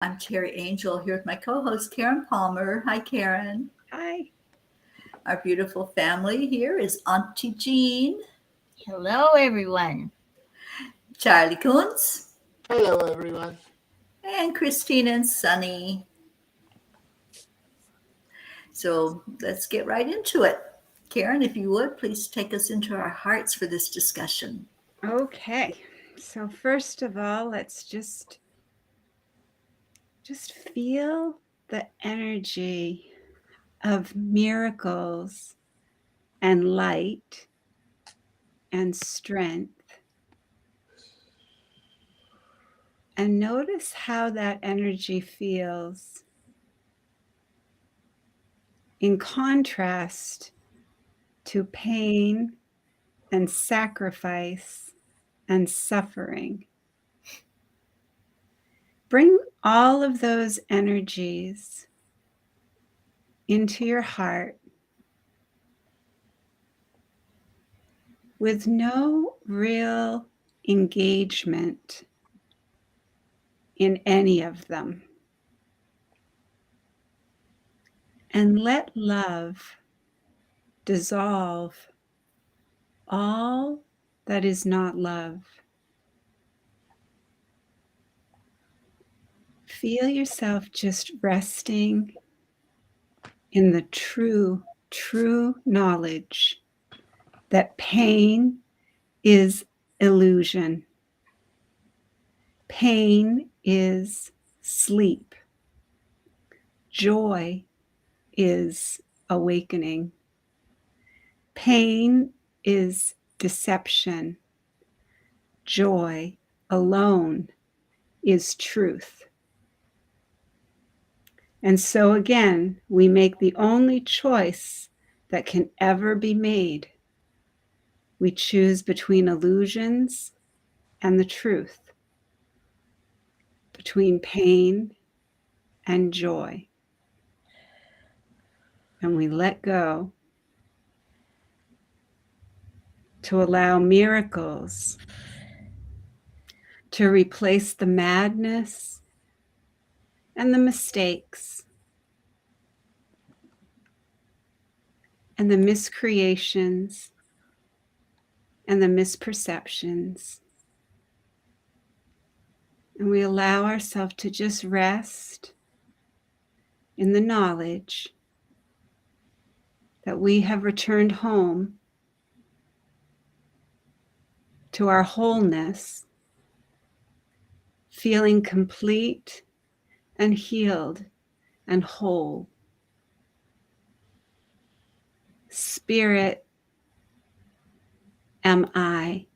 I'm Terry Angel here with my co-host Karen Palmer. Hi, Karen. Hi. Our beautiful family here is Auntie Jean, Hello, everyone. Charlie Coons, Hello, everyone. and Christine and Sunny. So let's get right into it. Karen, if you would, please take us into our hearts for this discussion. Okay. So first of all, let's just feel the energy of miracles and light and strength. And notice how that energy feels in contrast to pain and sacrifice and suffering. Bring all of those energies into your heart with no real engagement in any of them. And let love dissolve all that is not love. Feel yourself just resting in the true knowledge that pain is illusion. Pain is sleep. Joy is awakening. Pain is deception. Joy alone is truth. And so again, we make the only choice that can ever be made. We choose between illusions and the truth, between pain and joy. And we let go to allow miracles to replace the madness and the mistakes and the miscreations and the misperceptions. And we allow ourselves to just rest in the knowledge that we have returned home to our wholeness, feeling complete and healed and whole. Spirit am I,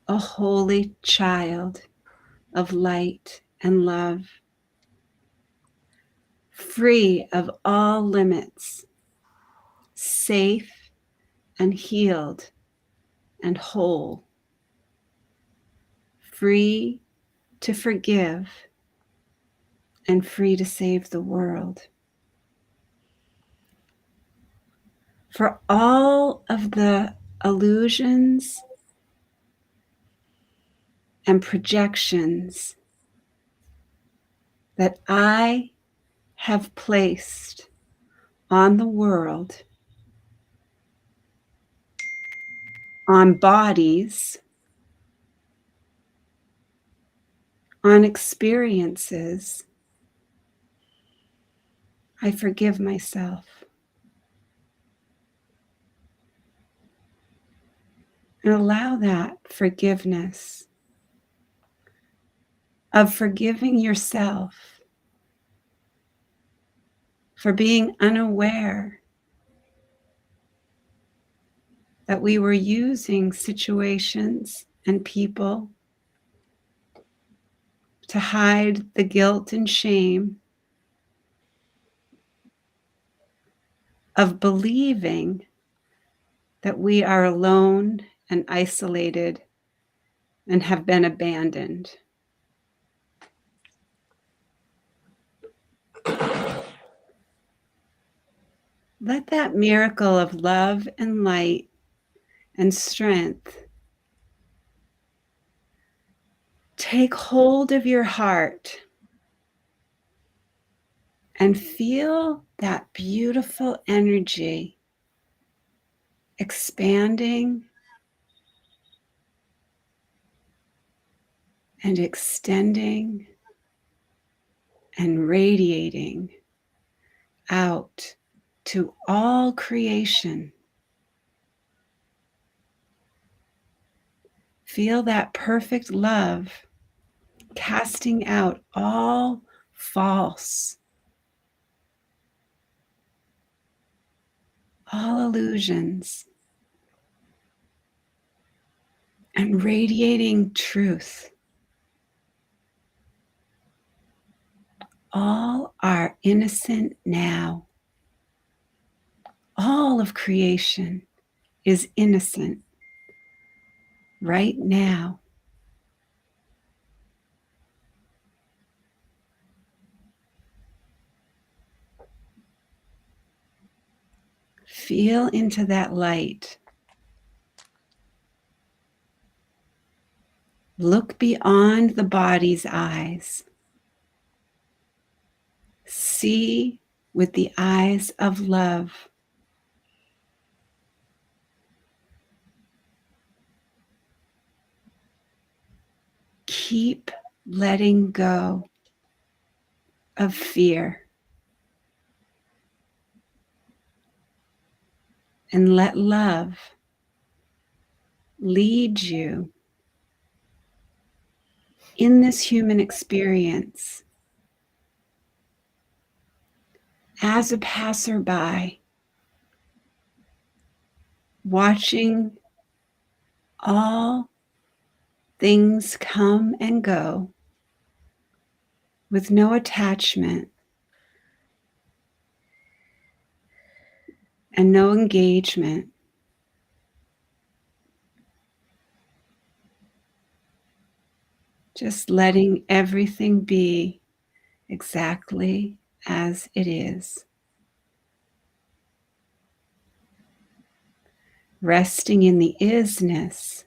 a holy child of light and love, free of all limits, safe and healed and whole, free to forgive and free to save the world. For all of the illusions and projections that I have placed on the world, on bodies, on experiences, I forgive myself. And allow that forgiveness of forgiving yourself for being unaware that we were using situations and people to hide the guilt and shame of believing that we are alone and isolated and have been abandoned. Let that miracle of love and light and strength take hold of your heart and feel that beautiful energy expanding and extending and radiating out to all creation. Feel that perfect love casting out all false, all illusions, and radiating truth. All are innocent now. All of creation is innocent right now. Feel into that light. Look beyond the body's eyes. See with the eyes of love. Keep letting go of fear and let love lead you in this human experience as a passerby, watching all things come and go with no attachment and no engagement. Just letting everything be exactly as it is. Resting in the isness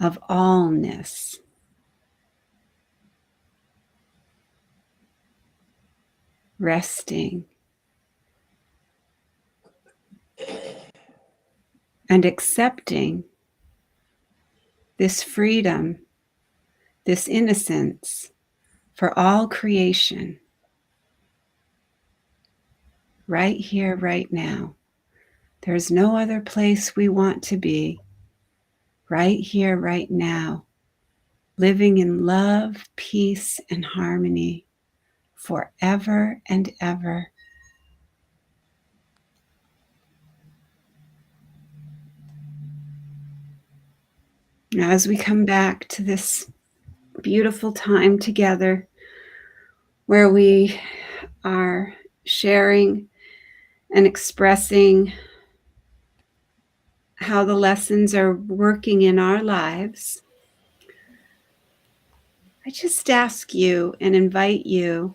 of allness. Resting and accepting this freedom, this innocence for all creation, right here, right now. There's no other place we want to be, right here, right now, living in love, peace, and harmony forever and ever. As we come back to this beautiful time together where we are sharing and expressing how the lessons are working in our lives, I just ask you and invite you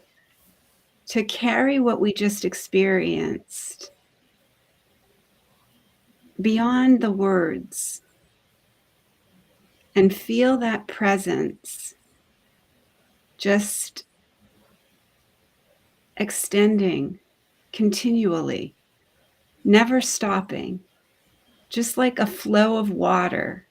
to carry what we just experienced beyond the words and feel that presence just extending continually, never stopping, just like a flow of water.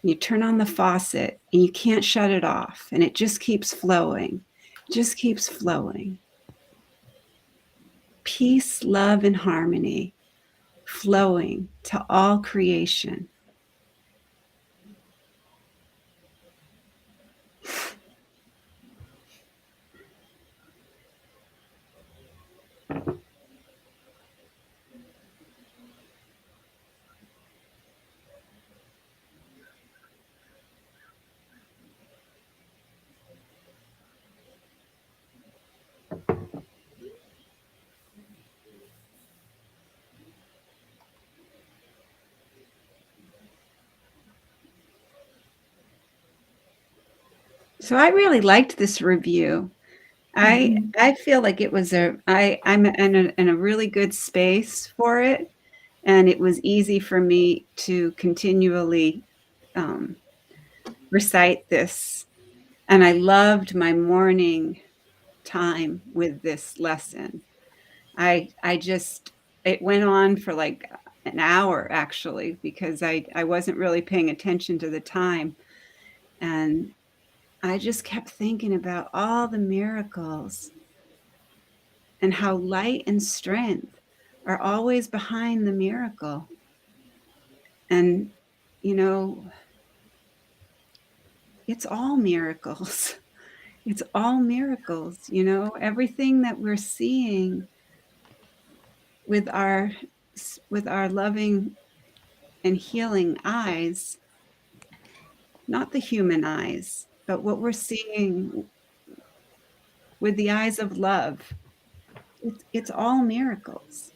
You turn on the faucet and you can't shut it off, and it just keeps flowing, just keeps flowing. Peace, love, and harmony flowing to all creation. So I really liked this review. I feel like it was I'm in a really good space for it, and it was easy for me to continually recite this. And I loved my morning time with this lesson. It went on for like an hour actually, because I wasn't really paying attention to the time. And I just kept thinking about all the miracles and how light and strength are always behind the miracle. And, you know, it's all miracles. It's all miracles, you know, everything that we're seeing with our loving and healing eyes, not the human eyes, but what we're seeing with the eyes of love. It's all miracles.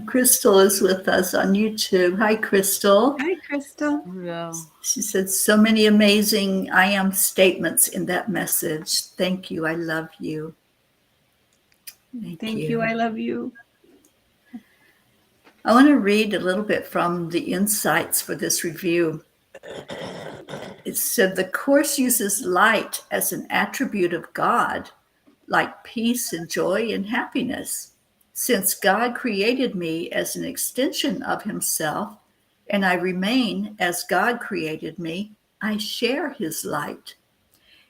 Crystal is with us on YouTube. Hi, Crystal. Hi, Crystal. Hello. She said so many amazing I am statements in that message. Thank you. I love you. Thank you. I love you. I want to read a little bit from the insights for this review. It said the Course uses light as an attribute of God, like peace and joy and happiness. Since God created me as an extension of himself, and I remain as God created me, I share his light.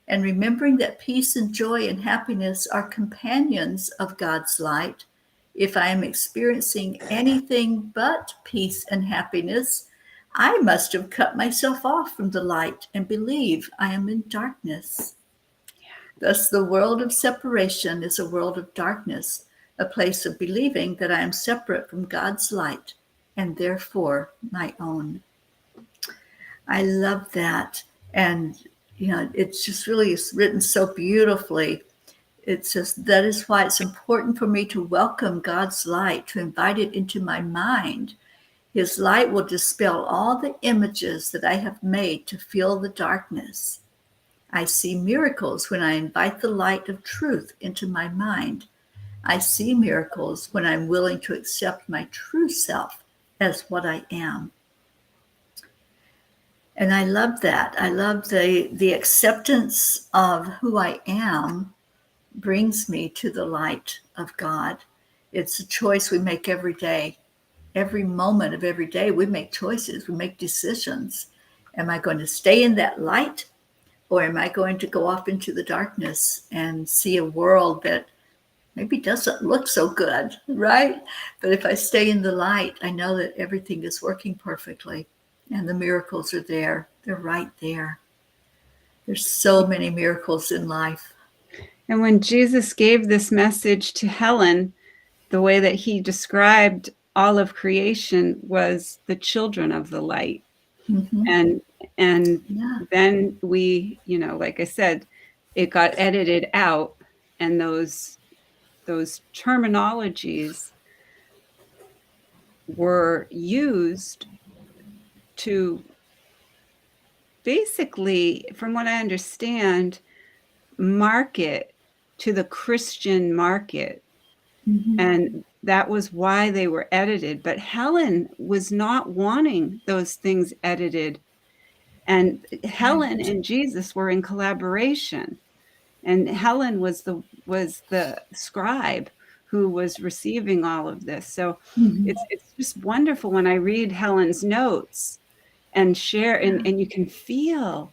And remembering that peace and joy and happiness are companions of God's light, if I am experiencing anything but peace and happiness, I must have cut myself off from the light and believe I am in darkness. Thus, the world of separation is a world of darkness, a place of believing that I am separate from God's light and therefore my own. I love that. And, you know, it's just really written so beautifully. It says, that is why it's important for me to welcome God's light, to invite it into my mind. His light will dispel all the images that I have made to feel the darkness. I see miracles when I invite the light of truth into my mind. I see miracles when I'm willing to accept my true self as what I am. And I love that. I love the acceptance of who I am brings me to the light of God. It's a choice we make every day. Every moment of every day, we make choices, we make decisions. Am I going to stay in that light, or am I going to go off into the darkness and see a world that maybe doesn't look so good, right? But if I stay in the light, I know that everything is working perfectly and the miracles are there. They're right there. There's so many miracles in life. And when Jesus gave this message to Helen, the way that he described all of creation was the children of the light. Mm-hmm. And yeah. Then we, you know, like I said, it got edited out, and those terminologies were used to basically, from what I understand, market to the Christian market. Mm-hmm. And that was why they were edited. But Helen was not wanting those things edited. And Helen and Jesus were in collaboration. And Helen was the scribe who was receiving all of this. So mm-hmm. it's just wonderful when I read Helen's notes and share, and you can feel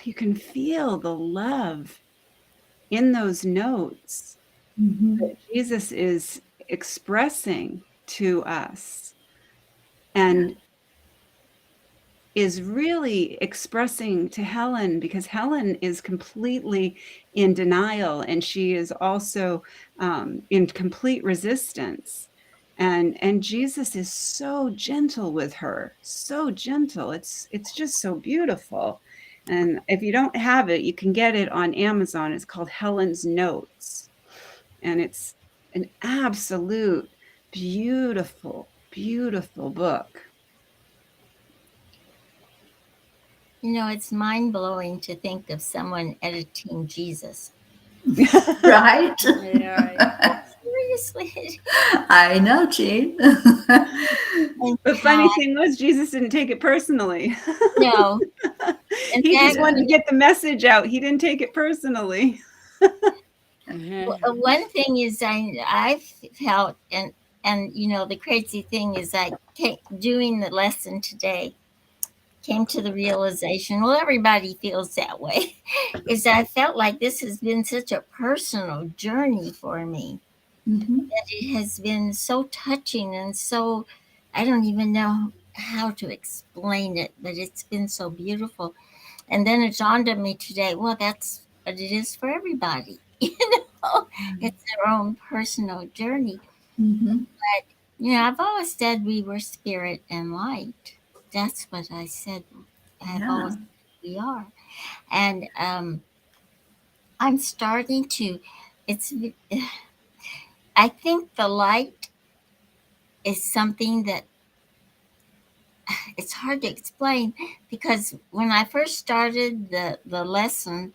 the love in those notes mm-hmm. that Jesus is expressing to us, and is really expressing to Helen, because Helen is completely in denial, and she is also in complete resistance. And Jesus is so gentle with her, so gentle. It's just so beautiful. And if you don't have it, you can get it on Amazon. It's called Helen's Notes. And it's an absolute beautiful, beautiful book. You know, it's mind-blowing to think of someone editing Jesus. Right? Yeah. seriously. I know, Jean. In The funny fact, thing was, Jesus didn't take it personally. no. In He just fact, Yeah. wanted to get the message out. He didn't take it personally. one thing is I felt, and you know, the crazy thing is doing the lesson today came to the realization, well, everybody feels that way, is I felt like this has been such a personal journey for me. Mm-hmm. It has been so touching and so, I don't even know how to explain it, but it's been so beautiful. And then it dawned on me today, well, that's what it is for everybody. It's their own personal journey. Mm-hmm. You know, I've always said we were spirit and light. That's what I said. I've Yeah. always said we are. And I'm starting to, it's, I think the light is something that it's hard to explain, because when I first started the lesson,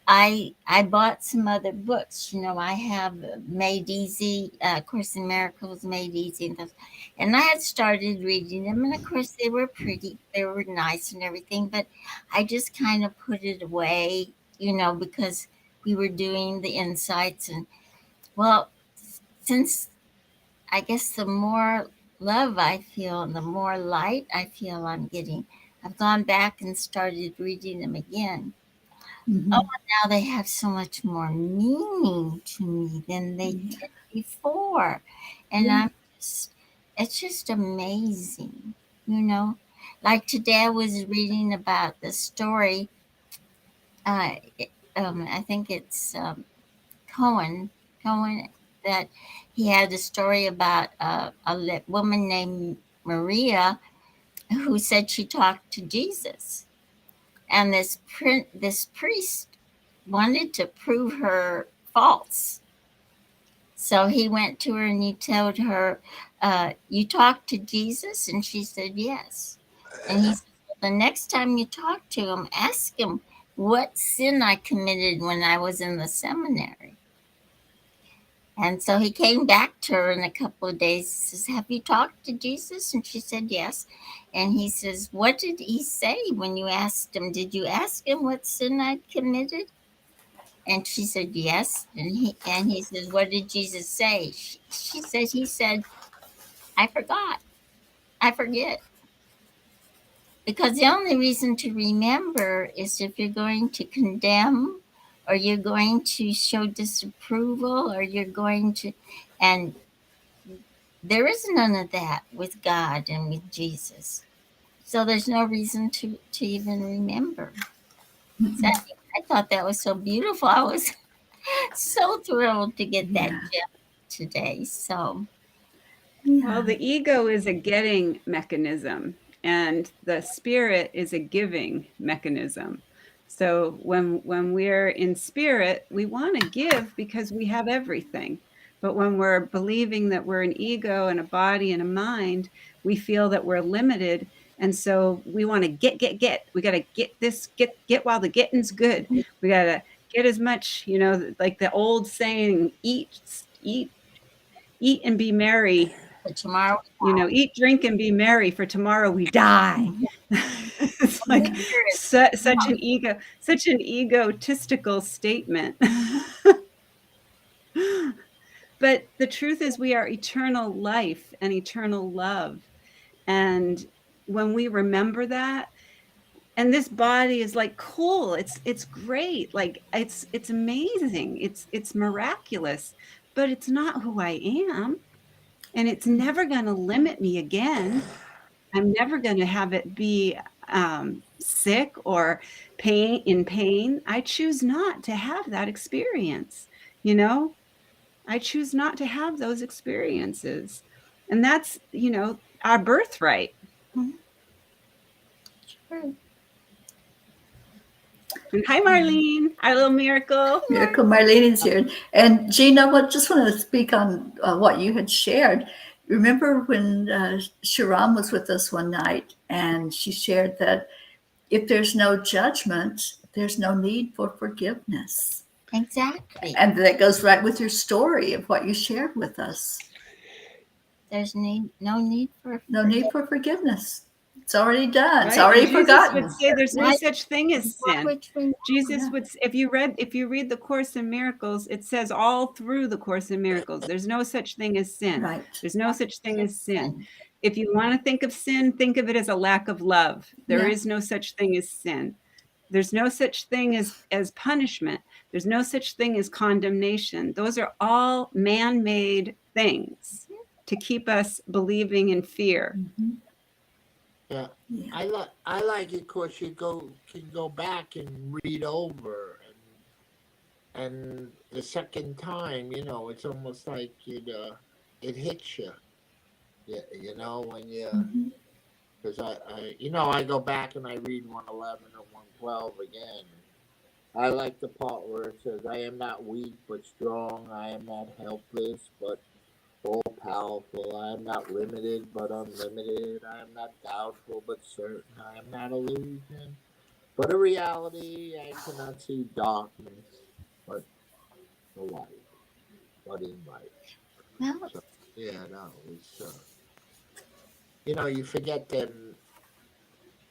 I bought some other books. You know, I have Made Easy, Course in Miracles, Made Easy, and I had started reading them, and of course they were pretty, they were nice and everything, but I just kind of put it away, you know, because we were doing the insights, and well, since I guess the more love I feel and the more light I feel I'm getting, I've gone back and started reading them again. Oh, Mm-hmm. now they have so much more meaning to me than they Yeah. did before. And Yeah. it's just amazing, you know. Like today I was reading about the story, uh, I think it's Cohen, Cohen, that he had a story about a woman named Maria who said she talked to Jesus, and this priest wanted to prove her false. So he went to her and he told her, "You talked to Jesus," and she said yes. And he said, well, the next time you talk to him, ask him what sin I committed when I was in the seminary. And so he came back to her in a couple of days. He says, have you talked to Jesus? And she said, yes. And he says, what did he say when you asked him? Did you ask him what sin I'd committed? And she said, yes. And he says, what did Jesus say? She said, he said, I forgot. I forget. Because the only reason to remember is if you're going to condemn, or you're going to show disapproval, or you're going to, and there is none of that with God and with Jesus. So there's no reason to even remember. So I thought that was so beautiful. I was so thrilled to get that Yeah. gem today. So Well, Yeah. the ego is a getting mechanism, and the spirit is a giving mechanism. So when we're in spirit, we want to give because we have everything. But when we're believing that we're an ego and a body and a mind, we feel that we're limited. And so we want to get. We got to get this, get while the getting's good. We got to get as much, like the old saying, eat and be merry, for tomorrow, eat, drink, and be merry, for tomorrow we die. It's New like Year is such an egotistical statement. But the truth is, we are eternal life and eternal love. And when we remember that, and this body is like cool, it's great, like it's amazing, it's miraculous, but it's not who I am. And it's never going to limit me again. I'm never going to have it be sick or pain. I choose not to have that experience. You know, I choose not to have those experiences. And that's, our birthright. true. And hi, Marlene, our little miracle. Miracle Marlene's here. And Gina, what just want to speak on what you had shared. Remember when Sharon was with us one night and she shared that if there's no judgment, there's no need for forgiveness. Exactly. And that goes right with your story of what you shared with us. There's no need for No need for forgiveness. It's already done. It's Right? already And Jesus would forgotten. say there's no Right. such thing as sin. Which we Jesus Yeah. would, if you read the Course in Miracles, it says all through the Course in Miracles, there's no such thing as sin. Right. There's no such thing as sin. If you want to think of sin, think of it as a lack of love. There Yeah. is no such thing as sin. There's no such thing as punishment. There's no such thing as condemnation. Those are all man-made things to keep us believing in fear. Mhm. Yeah. Yeah. I like it because you can go back and read over, and the second time, it's almost like it hits you. Yeah, when you, Mhm. because I go back and I read 111 and 112 again. I like the part where it says, "I am not weak but strong. I am not helpless but all powerful. I am not limited but unlimited. I am not doubtful but certain. I am not illusion but a reality. I cannot see darkness but the light, but in light." well, So yeah, no, it's you forget them.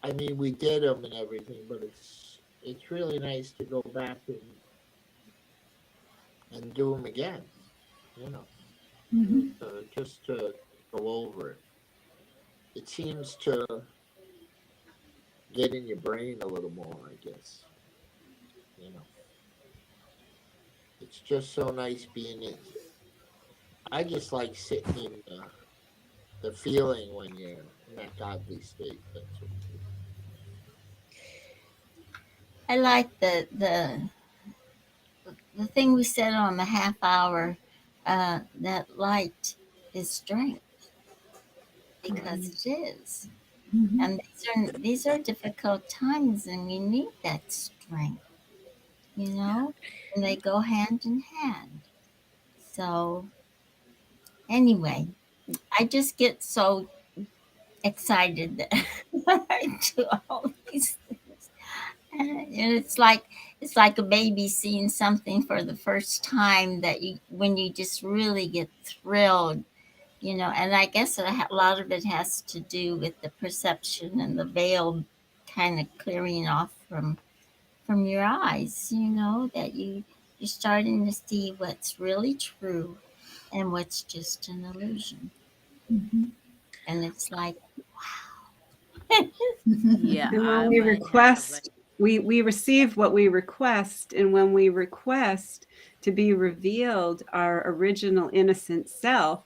I mean, we did them and everything, but it's really nice to go back and do them again. You know, Mhm. just to go over it. It seems to get in your brain a little more, I guess. You know, it's just so nice being in. I just like sitting in the feeling when you're in that godly state. That's what. I like the thing we said on the half hour. That light is strength because it is, Mhm. and these are difficult times, and we need that strength. And they go hand in hand. So anyway, I just get so excited that I do all these things. And it's like a baby seeing something for the first time that when you just really get thrilled. And I guess a lot of it has to do with the perception and the veil kind of clearing off from your eyes, that you're starting to see what's really true and what's just an illusion. Mhm. And it's like, Yeah, And when I we might have it. request, we receive what we request. And when we request to be revealed our original innocent self,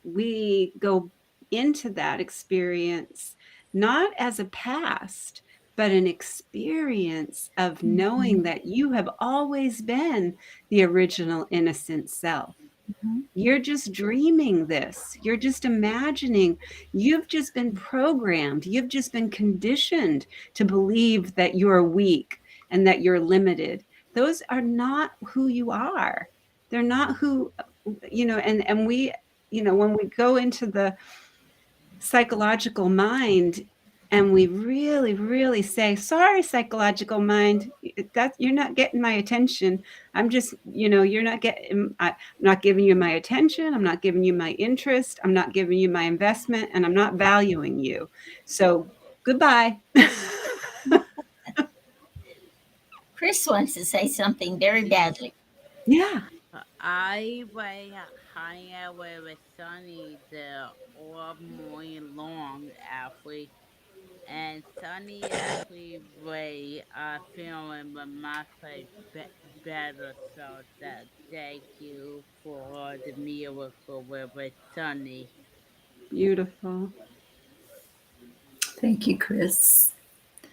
we go into that experience not as a past, but an experience of knowing that you have always been the original innocent self. mhm, You're just dreaming this. You're just imagining. You've just been programmed. You've just been conditioned to believe that you're weak and that you're limited. Those are not who you are. They're not and we, when we go into the psychological mind and we really really say, sorry psychological mind, that you're not getting my attention. I'm just, you're not getting, I'm not giving you my attention, I'm not giving you my interest, I'm not giving you my investment, and I'm not valuing you, so goodbye. Chris wants to say something very badly. Yeah, I way hang out with Sunny the all morning long, actually, and Sunny actually way feeling my face better. So that thank you for the miracle with Sunny. beautiful. Thank you, Chris.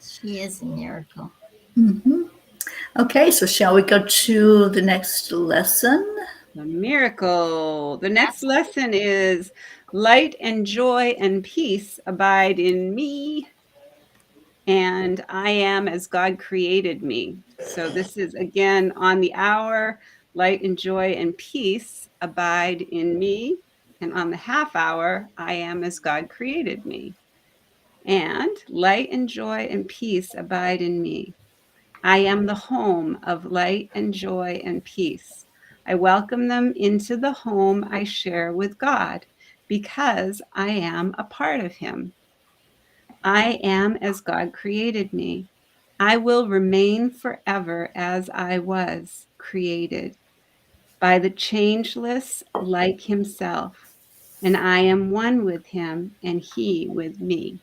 She is a miracle. Mhm. Okay, so shall we go to the next lesson? The miracle. The next That's lesson is light and joy and peace abide in me, and I am as God created me. So this is again on the hour, light and joy and peace abide in me. And on the half hour, I am as God created me. And light and joy and peace abide in me. I am the home of light and joy and peace. I welcome them into the home I share with God because I am a part of Him. I am as God created me. I will remain forever as I was created by the changeless like Himself, and I am one with Him and He with me.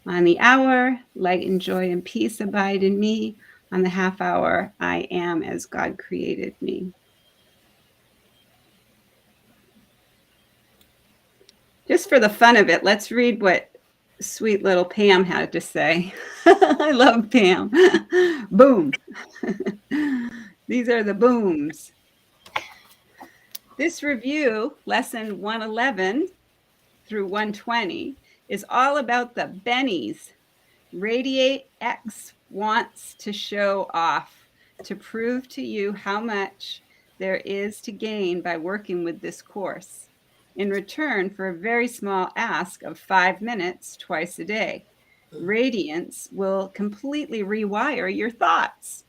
On the hour, light and joy and peace abide in me. On the half hour, I am as God created me. Just for the fun of it, let's read what sweet little Pam had to say. I love Pam. Boom. These are the booms. This review, lesson 111 through 120, is all about the bennies. Radiate X wants to show off, to prove to you how much there is to gain by working with this course, in return for a very small ask of 5 minutes twice a day. Radiance will completely rewire your thoughts.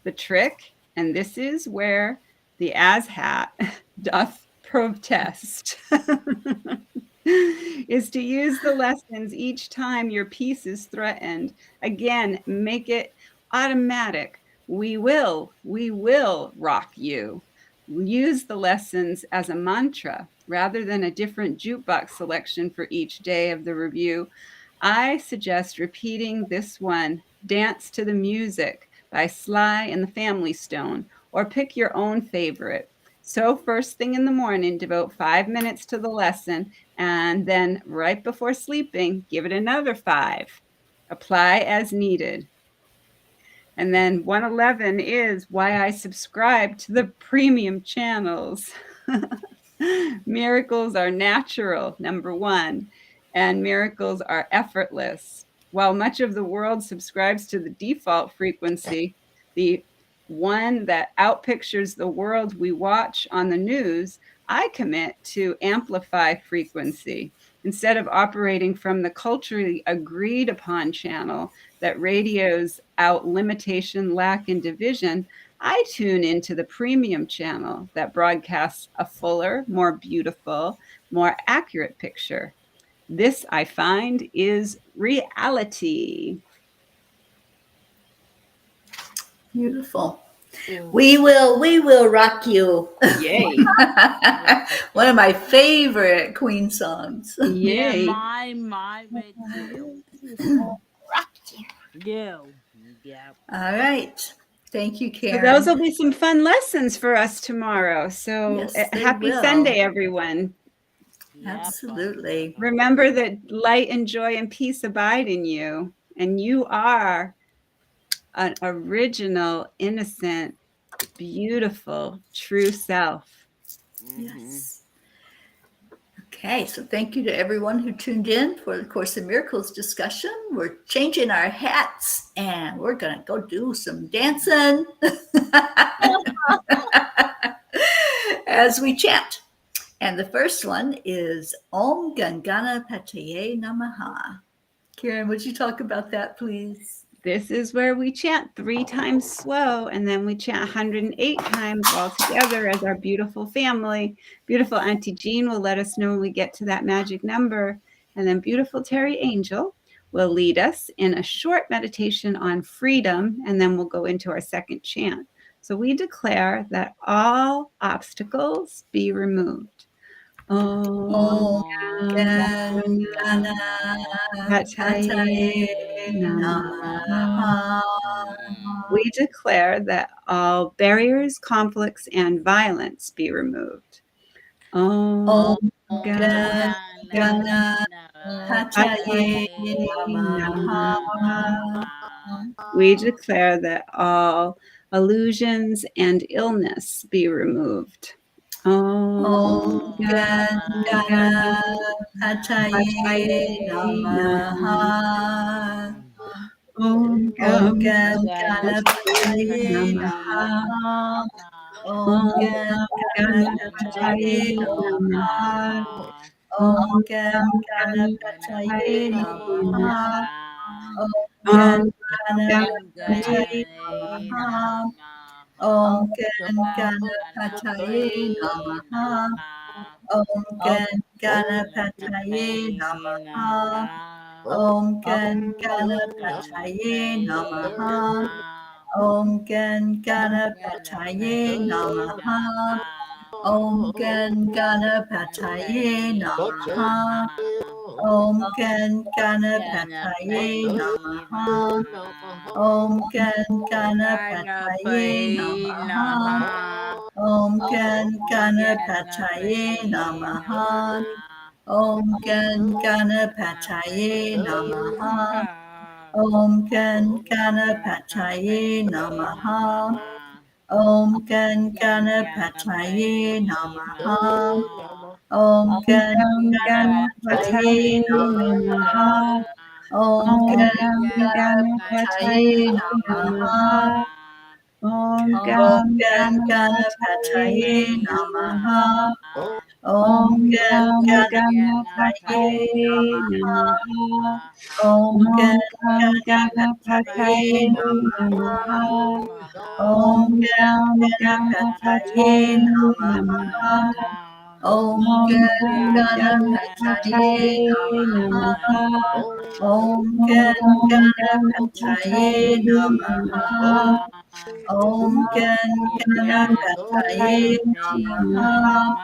The trick, and this is where the ASHAT doth protest, is to use the lessons each time your peace is threatened. Again, make it automatic. We will rock you. Use the lessons as a mantra rather than a different jukebox selection for each day of the review. I suggest repeating this one, Dance to the Music by Sly and the Family Stone, or pick your own favorite. So first thing in the morning, devote 5 minutes to the lesson, and then right before sleeping, give it another 5. Apply as needed. And then 111 is why I subscribe to the premium channels. Miracles are natural, number 1, and miracles are effortless. While much of the world subscribes to the default frequency, the one that outpictures the world we watch on the news, I commit to amplify frequency. Instead of operating from the culturally agreed upon channel that radios out limitation, lack, and division, I tune into the premium channel that broadcasts a fuller, more beautiful, more accurate picture. This, I find, is reality. Beautiful. We will rock you. Yay. One of my favorite Queen songs. Yeah, Yay. my too. Rocked you. Yeah. All right. Thank you, So Karen. those will be some fun lessons for us tomorrow. So Yes, they happy will. Sunday, everyone. Absolutely. Remember that light and joy and peace abide in you, and you are an original, innocent, beautiful, true self. Yes. Okay, so thank you to everyone who tuned in for the Course in Miracles discussion. We're changing our hats and we're going to go do some dancing as we chant. And the first one is Om Gam Ganapataye Namaha. Karen, would you talk about that, please? This is where we chant 3 times slow, and then we chant 108 times all together as our beautiful family. Beautiful Auntie Jean will let us know when we get to that magic number. And then beautiful Teri Angel will lead us in a short meditation on freedom, and then we'll go into our second chant. So we declare that all obstacles be removed. Om Gam Ganapataye Namaha. We declare that all barriers, conflicts, and violence be removed. Om Gam Ganapataye Namaha. We declare that all illusions and illness be removed. Om Gam Ganapataye Namaha. Om Gam Ganapataye Namaha. Om Ganapataye Namaha. Om Ganapataye Namaha. Om Gan Om Ganapataye Ganapataye Namaha. Namaha. Om Gan Om Ganapataye Ganapataye Namaha. Namaha. Om Gan Om Ganapataye Ganapataye Namaha. Namaha. Om Gan Om Ganapataye Ganapataye Namaha. Namaha. Om Gan Om Ganapataye Ganapataye Namaha. Namaha. Om Gan Om Ganapataye Ganapataye Namaha. Namaha. Om Gan Ganapataye Ganapataye Namaha. Namaha. Om Gan Ganapataye Ganapataye Namaha. Namaha. Om Gan Om Ganapataye Ganapataye Namaha. Namaha. Om Gan Om Ganapataye Ganapataye Namaha. Namaha. Om Gan Om Ganapataye Ganapataye Namaha. Namaha. Om Gan Om Ganapataye Ganapataye Namaha. Namaha. Om Gan Gam Ganapataye Ganapataye Ganapataye Namaha. Namaha. Namaha. Om Om Gan Om Gam Ganapataye Ganapataye Ganapataye Namaha. Namaha. Namaha. Om Om Gam Gan Ganapataye Ganapataye Namaha. Namaha. Namaha. Om Om Gan Gam Om Ganapataye Ganapataye Namaha. Ganapataye Namaha. Namaha. Om Om Gan Gam Om Ganapataye Ganapataye Namaha. Namaha. Namaha. Om Om Gan Gam Om Ganapataye Ganapataye Namaha. Namaha. Namaha. Om Om Om Gan Gam Ganapataye Ganapataye Namaha. Namaha. Namaha.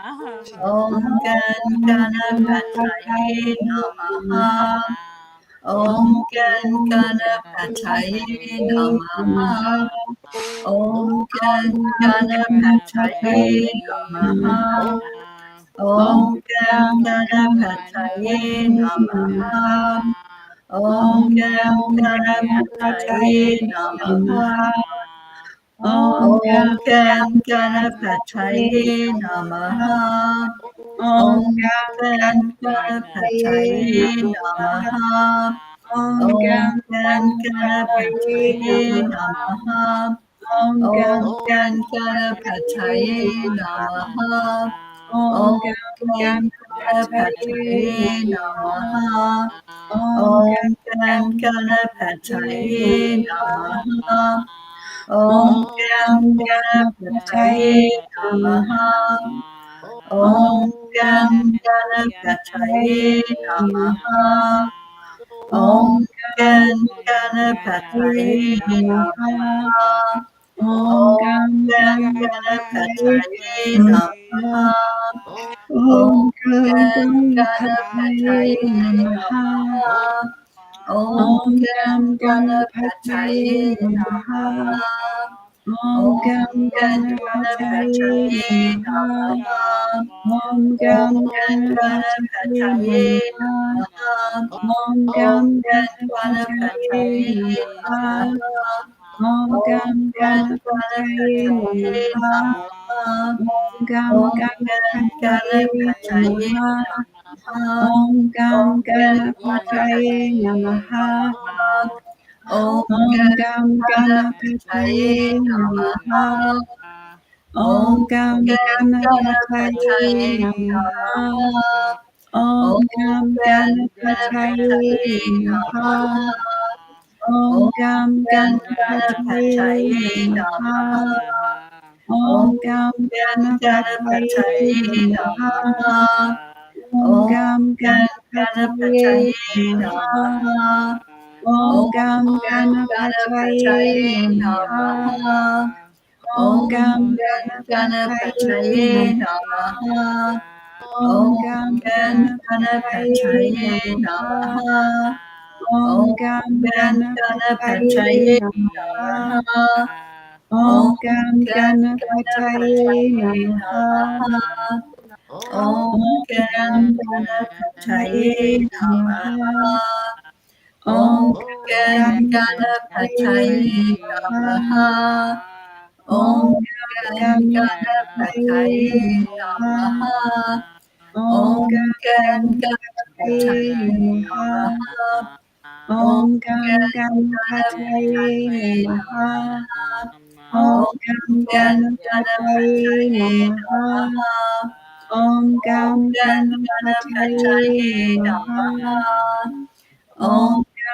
Om Om Gan Gam Ganapataye Ganapataye Namaha. Namaha. Namaha. Om Gan Om Ganapataye Ganapataye Namaha. Namaha. Ganapataye Om Om Gan Gam Ganapataye Ganapataye Namaha. Namaha. Om Om Gan Gam Ganapataye Ganapataye Namaha. Namaha. Om Gan Om Gam Ganapataye Ganapataye Namaha. Namaha. Om Om Gan Gam Ganapataye Ganapataye Namaha. Namaha. Om Om Gan Gam Ganapataye Ganapataye Namaha. Namaha. Om Om Gam Gan Ganapataye Ganapataye Namaha. Namaha. Om Om Gam Gan Ganapataye Ganapataye Namaha. Namaha. Om Om Gam Gan Ganapataye Ganapataye Namaha. Namaha. Om Gam Om Gan Ganapataye Ganapataye Namaha. Namaha. Om Om Gam Gan Ganapataye Ganapataye Namaha. Namaha. Om Om Gam Gan Ganapataye Ganapataye Namaha. Namaha. Om Om Gam Gan Ganapataye Ganapataye Namaha. Namaha. Om Om Gam Gan Ganapataye Ganapataye Namaha. Namaha. Om Om Gam Gan Ganapataye Ganapataye Namaha. Namaha. Om Om Gam Gan Ganapataye Ganapataye Namaha. Namaha. Om Om Gam Gan Ganapataye Ganapataye Namaha. Namaha. Om Om Gan Gam Ganapataye Ganapataye Namaha. Namaha. Om Om Gam Gan Ganapataye Ganapataye Namaha. Namaha. Om Om Gam Gan Ganapataye Ganapataye Namaha. Namaha. Om Om Gam Gan Ganapataye Ganapataye Namaha. Namaha. Om Om Gam Gan Ganapataye Ganapataye Namaha. Namaha. Om Gam Om Gan Ganapataye Ganapataye Namaha. Namaha. Om Gam Om Gan Ganapataye Ganapataye Namaha. Namaha. Om Om Gan Gam Ganapataye Ganapataye Namaha. Namaha. Om Om Gam Gan Ganapataye Ganapataye Namaha. Namaha. Om Om Gam Gan Ganapataye Ganapataye Namaha. Namaha. Om Om Gam Gan Ganapataye Ganapataye Namaha. Namaha. Om Om Gam Gan Ganapataye Ganapataye Namaha. Namaha. Om Om Gam Gan Ganapataye Ganapataye Namaha. Namaha. Om Om Gam Gan Ganapataye Ganapataye Namaha. Namaha. Om Om Gam Gan Ganapataye Ganapataye Namaha. Namaha. Om Om Gam Gan Ganapataye Ganapataye Namaha. Namaha. Om Om Gam Gan Ganapataye Ganapataye Namaha. Namaha. Om Om Gam Gan Ganapataye Ganapataye Namaha. Namaha. Om Om Gan Gam Ganapataye Ganapataye Namaha. Namaha. Om Om Gan Gam Ganapataye Ganapataye Namaha. Namaha. Om Om Gan Gam Ganapataye Ganapataye Namaha. Namaha. Om Om Gam Gan Ganapataye Ganapataye Namaha. Namaha. Om Om Gam Gan Ganapataye Ganapataye Namaha. Namaha. Om Om Gam Gan Ganapataye Ganapataye Namaha. Namaha. Om Om Gam Gan Ganapataye Ganapataye Namaha. Namaha. Om Om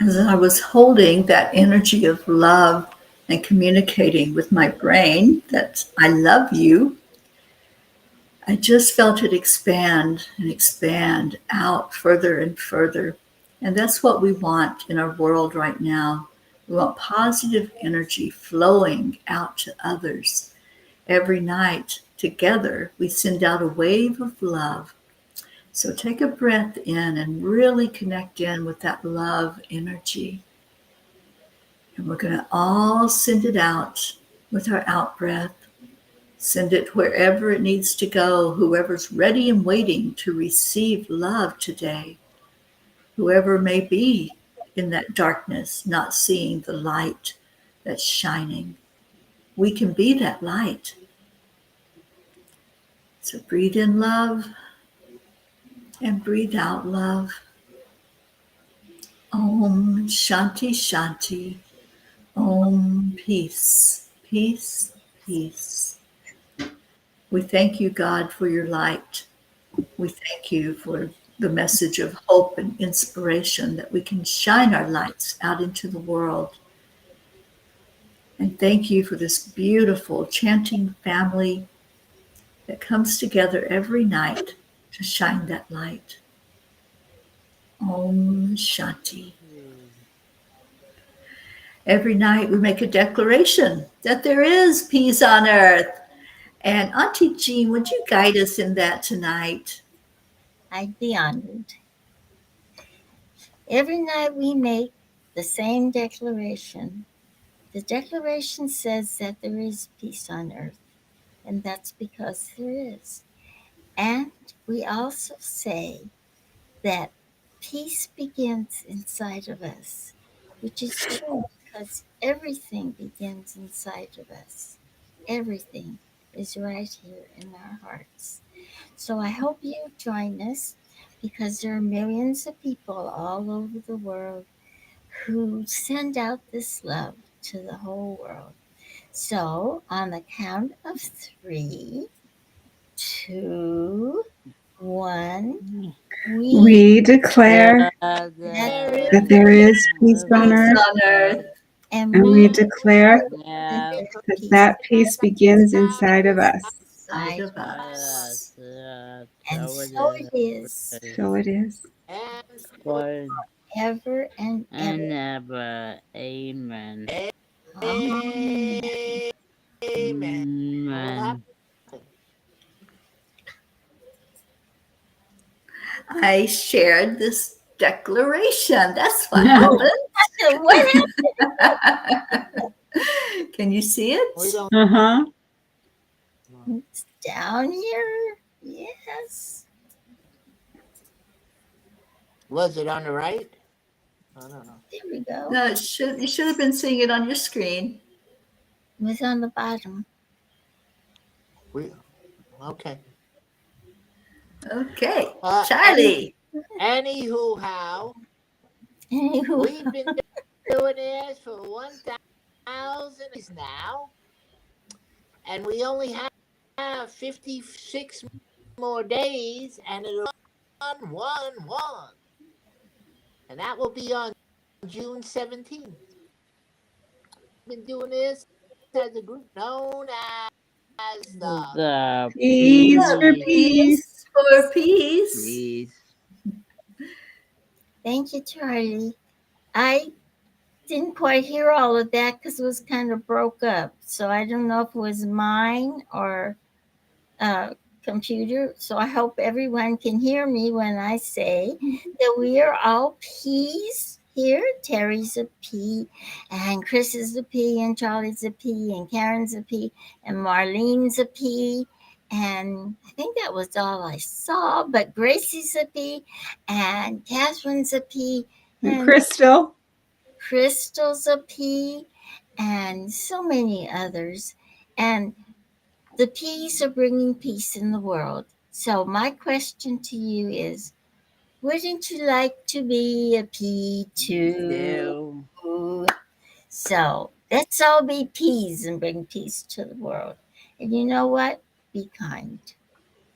As I was holding that energy of love and communicating with my brain that I love you, I just felt it expand and expand out further and further. And that's what we want in our world right now. We want positive energy flowing out to others. Every night together, we send out a wave of love. So take a breath in and really connect in with that love energy. And we're going to all send it out with our out breath. Send it wherever it needs to go, whoever's ready and waiting to receive love today, whoever may be in that darkness, not seeing the light that's shining. We can be that light. So breathe in love and breathe out love. Om Shanti Shanti. Om Peace. Peace. Peace. We thank you, God, for your light. We thank you for the message of hope and inspiration that we can shine our lights out into the world. And thank you for this beautiful chanting family that comes together every night to shine that light. Om Shanti. Every night we make a declaration that there is peace on earth. And Auntie Jean, would you guide us in that tonight? I'd be honored. Every night we make the same declaration. The declaration says that there is peace on earth, and that's because there is. And we also say that peace begins inside of us, which is true because everything begins inside of us. Everything is right here in our hearts. So I hope you join us because there are millions of people all over the world who send out this love to the whole world. So on the count of 3, 2, 1, We declare that there that there is peace on Peace earth, on earth. and and we we declare that that peace that peace begins inside of us. Side inside of us. and so it is So it is. ever and And ever. ever. Amen. Amen. Amen. Now what Amen. happened? I shared this declaration. That's what happened. What Can you see We it? don't. Uh-huh. happens down here? Yes. Was it on the right? I don't know. There we go. No, you should have been seeing it on your screen. It was on the bottom. We okay. Okay, Uh, any Charlie. anywho, how Anywho, we've been doing this for 1,000 days now, and we only have 56 more days, and it'll 111, and that will be on June 17th. Been doing this as a group known as the The Peace The for peace. peace. peace for peace. Peace. thank you, Charlie. I didn't quite hear all of that because it was kind of broke up. So I don't know if it was mine or uh, computer. So I hope everyone can hear me when I say that we are all P's here. Terry's a P, and Chris is a P, and Charlie's a P, and Karen's a P, and Marlene's a P. And I think that was all I saw, but Gracie's a P, and Catherine's a P, And and Crystal. Crystal's a P, and so many others. And the P's are bringing peace in the world. So, my question to you is wouldn't you like to be a P too? Two. So, let's all be P's and bring peace to the world. And you know what? Be kind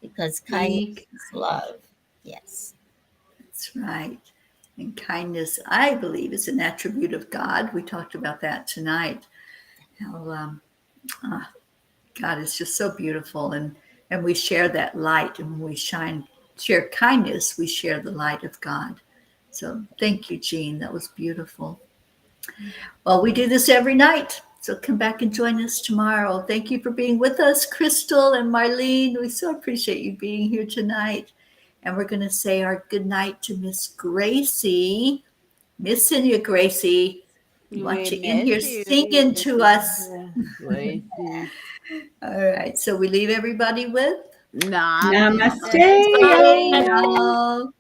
because kindness Be is kind. love. Yes. That's right. And kindness, I believe, is an attribute of God. We talked about that tonight. How God is just so beautiful, and we share that light. And when we share kindness, we share the light of God. So thank you, Jean. That was beautiful. Well, we do this every night. So come back and join us tomorrow. Thank you for being with us, Crystal and Marlene. We so appreciate you being here tonight. And we're going to say our good night to Miss Gracie. Missing you, Gracie. We want you in here singing to us. Gracie. All right. So we leave everybody with Namaste. Namaste, y'all. y'all.